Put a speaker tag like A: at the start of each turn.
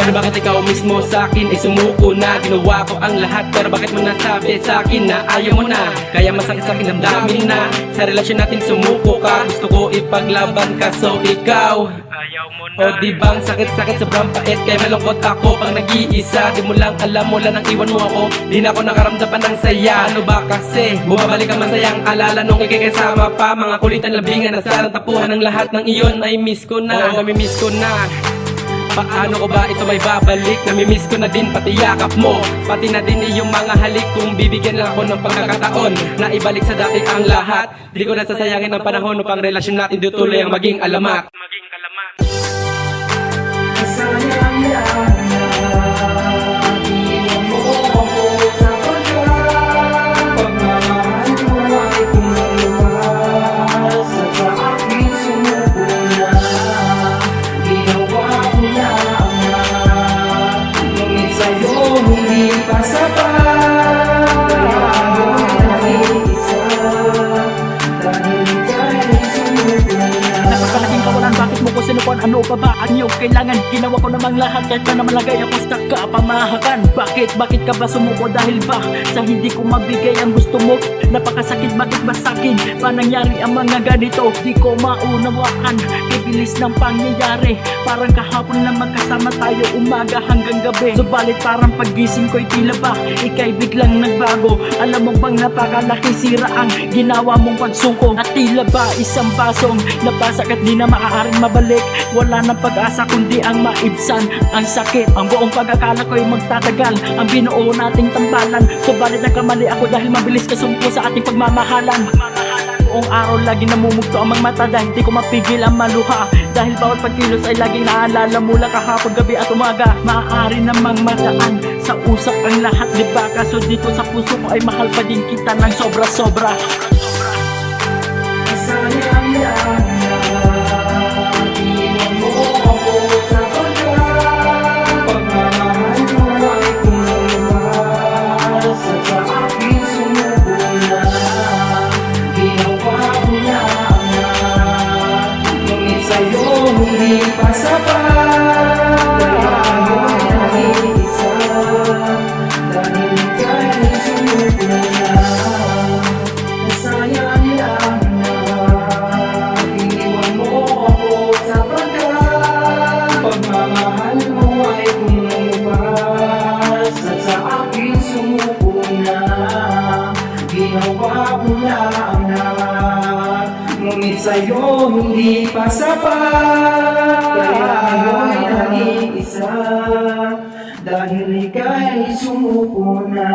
A: Pero bakit ikaw mismo sa akin ay sumuko na? Ginawa ko ang lahat pero bakit mo nasabi sa akin na ayaw mo na? Kaya masakit sa akin damdamin na sa relasyon natin sumuko ka. Gusto ko ipaglaban ka so ikaw ayaw mo na. O di bang sakit-sakit sobrang pait kaya malungkot ako pag nag-iisa. Di mo lang alam mula nang iwan mo ako, di na ako nakaramdam pa ng saya. Ano ba kasi bumabalik ang masayang alala nung ikikasama pa. Mga kulitan labingan na sarang tapuhan ng lahat ng iyon ay miss ko na. Namimiss ko na. Paano ko ba ito may babalik? Namimiss ko na din pati yakap mo, pati na din iyong mga halik. Kung bibigyan lang ako ng pagkakataon na ibalik sa dati ang lahat, di ko nasasayangin ang panahon upang relasyon natin tuloy ang maging alamat.
B: Sayang yan na iwan mo ako sa pagkat pagmamahal mo ay kumulas at sa akin sumuko na. Ginawa ko na ang lahat, ngunit sa'yo hindi pa sapat. Kaya ako'y nag-iisa dahil ika'y sumuko na.
C: Napakalaking kawalan, bakit mo ko sinukuan? Ano pa ba ang iyong kailangan? Ginawa ko namang lahat kahit na namalagay ako sa kapamahakan. Bakit ka ba sumuko? Dahil ba sa hindi ko mabigay ang gusto mo? Napakasakit, bakit ba sa'kin pa nangyari ang mga ganito? Di ko maunawaan, ibilis ng pangyayari. Parang kahapon na magkasama tayo umaga hanggang gabi. Subalit parang paggising ko'y tila ba ika'y biglang nagbago. Alam mo bang napakalaki sira ang ginawa mong pagsuko? At tila ba isang basong nabasak at di na maaaring mabalik. Wala nang pag-asa kundi ang maibsan ang sakit. Ang buong pag-akala ko'y magtatagal ang binuo nating tambalan. Subalit nagkamali ako dahil mabilis ka sumpo sa ating pagmamahalan. Buong araw lagi namumugto ang mga mata dahil di ko mapigil ang maluha. Dahil bawat pagkilos ay laging naalala mula kahapon, gabi at umaga. Maaari namang mataan sa usap ang lahat, diba? Kaso dito sa puso ko ay mahal pa din kita ng sobra-sobra.
B: Sayang yan na iwan mo ako sa pagkat pagmamahal mo ay kumulas at sa akin sumuko na. Ginawa ko na ang lahat, ngunit sa'yo hindi pa sapat. Kaya ako'y nag-iisa dahil ika'y sumuko na. Sayang yan na iniwan mo ako sa pagkat pagmamahal mo ay kumulas at sa akin sumuko na. Ginawa ko na ang lahat, ngunit sa'yo hindi pa sapat. Kaya ako'y nag-iisa dahil ika'y sumuko na.